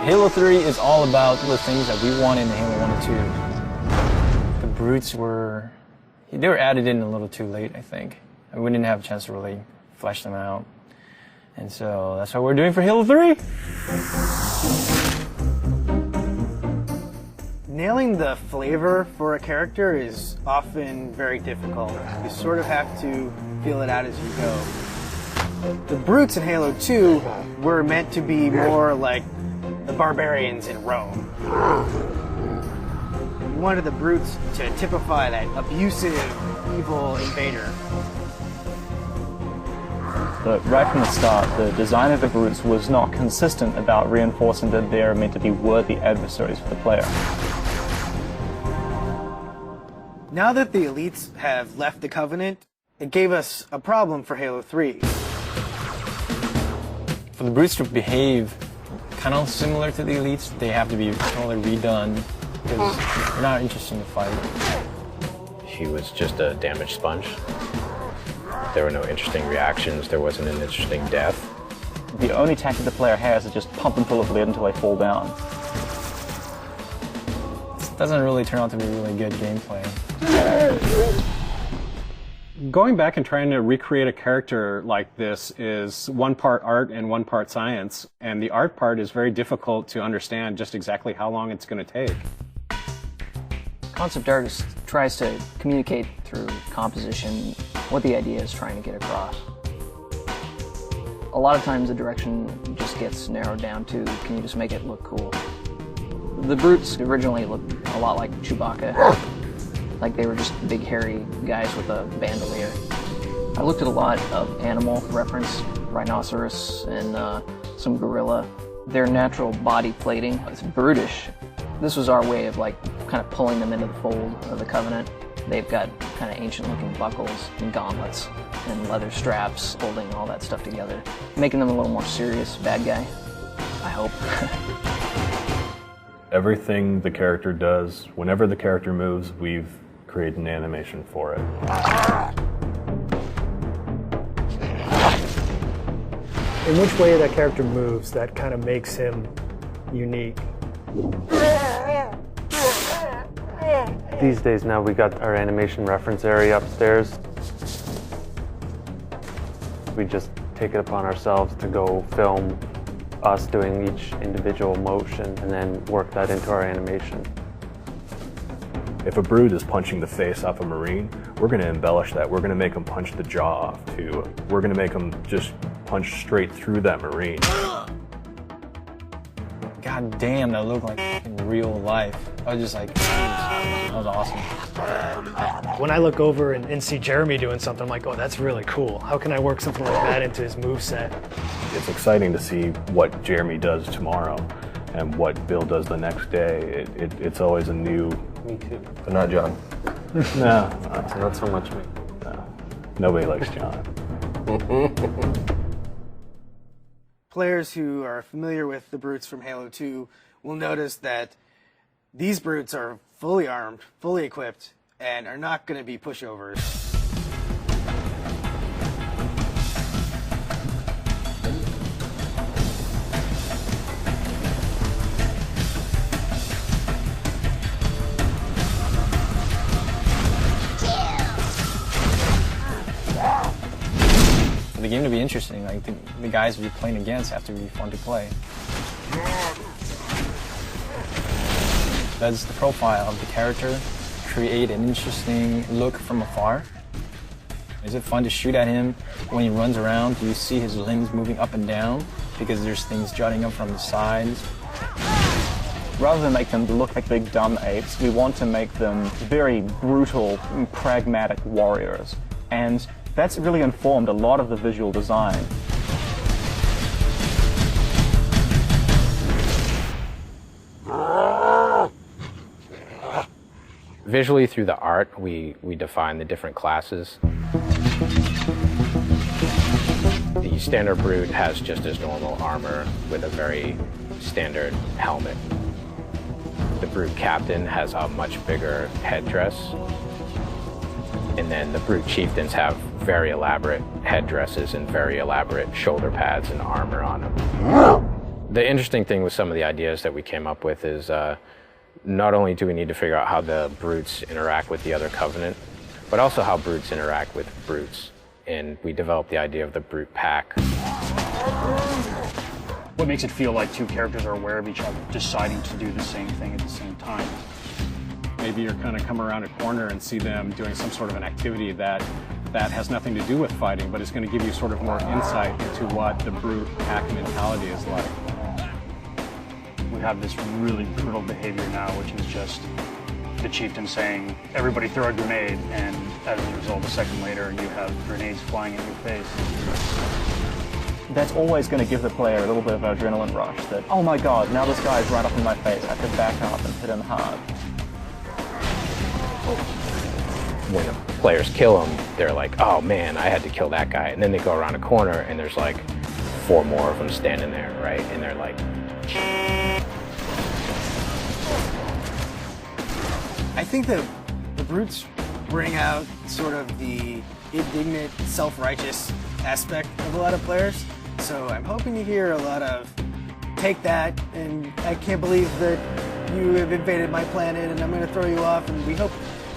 Halo 3 is all about the things that we want in Halo 1 and 2. The brutes they were added in a little too late, I think. We didn't have a chance to really flesh them out. And so that's what we're doing for Halo 3. Nailing the flavor for a character is often very difficult. You sort of have to feel it out as you go. The brutes in Halo 2 were meant to be more like the barbarians in Rome. You wanted the brutes to typify that abusive, evil invader. But right from the start, the design of the brutes was not consistent about reinforcing that they're meant to be worthy adversaries for the player. Now that the elites have left the Covenant, it gave us a problem for Halo 3. For the brutes to behave kind of similar to the elites, they have to be totally redone because they're not interesting to fight. He was just a damage sponge. There were no interesting reactions, there wasn't an interesting death. The only tactic the player has is just pump them full of lead until they fall down. It doesn't really turn out to be really good gameplay. Going back and trying to recreate a character like this is one part art and one part science, and the art part is very difficult to understand just exactly how long it's going to take. Concept artist tries to communicate through composition what the idea is trying to get across. A lot of times the direction just gets narrowed down to, can you just make it look cool? The brutes originally looked a lot like Chewbacca. Like they were just big hairy guys with a bandolier. I looked at a lot of animal reference, rhinoceros and some gorilla. Their natural body plating is brutish. This was our way of like kind of pulling them into the fold of the Covenant. They've got kind of ancient looking buckles and gauntlets and leather straps holding all that stuff together, making them a little more serious bad guy, I hope. Everything the character does, whenever the character moves, we've created an animation for it. In which way that character moves, that kind of makes him unique. These days now we got our animation reference area upstairs. We just take it upon ourselves to go film us doing each individual motion and then work that into our animation. If a brute is punching the face off a Marine, we're going to embellish that. We're going to make them punch the jaw off too. We're going to make them just punch straight through that Marine. God damn, that looked like in real life. I was just like, that was awesome. When I look over and see Jeremy doing something, I'm like, oh, that's really cool. How can I work something like that into his moveset? It's exciting to see what Jeremy does tomorrow and what Bill does the next day. It's always a new... Me too. But not John. No. Not so much me. No. Nobody likes John. Players who are familiar with the brutes from Halo 2 will notice that these brutes are fully armed, fully equipped, and are not going to be pushovers. For the game to be interesting, like the guys you're playing against have to be fun to play. Does the profile of the character create an interesting look from afar? Is it fun to shoot at him when he runs around? Do you see his limbs moving up and down because there's things jutting up from the sides? Rather than make them look like big dumb apes, we want to make them very brutal, pragmatic warriors. And that's really informed a lot of the visual design. Visually through the art, we define the different classes. The standard brute has just his normal armor with a very standard helmet. The brute captain has a much bigger headdress. And then the brute chieftains have very elaborate headdresses and very elaborate shoulder pads and armor on them. The interesting thing with some of the ideas that we came up with is not only do we need to figure out how the brutes interact with the other Covenant, but also how brutes interact with brutes. And we developed the idea of the brute pack. What makes it feel like two characters are aware of each other, deciding to do the same thing at the same time? Maybe you're going to come around a corner and see them doing some sort of an activity that has nothing to do with fighting, but is going to give you sort of more insight into what the brute pack mentality is like. We have this really brutal behavior now, which is just the chieftain saying, everybody throw a grenade, and as a result, a second later, you have grenades flying in your face. That's always going to give the player a little bit of an adrenaline rush that, oh my god, now this guy's right up in my face, I have to back up and hit him hard. When the players kill him, they're like, oh man, I had to kill that guy. And then they go around a corner and there's like 4 more of them standing there, right? And they're like... I think that the brutes bring out sort of the indignant, self-righteous aspect of a lot of players. So I'm hoping to hear a lot of, take that, and I can't believe that you have invaded my planet and I'm going to throw you off. And we hope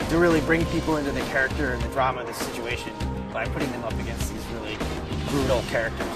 to really bring people into the character and the drama of the situation by putting them up against these really brutal characters.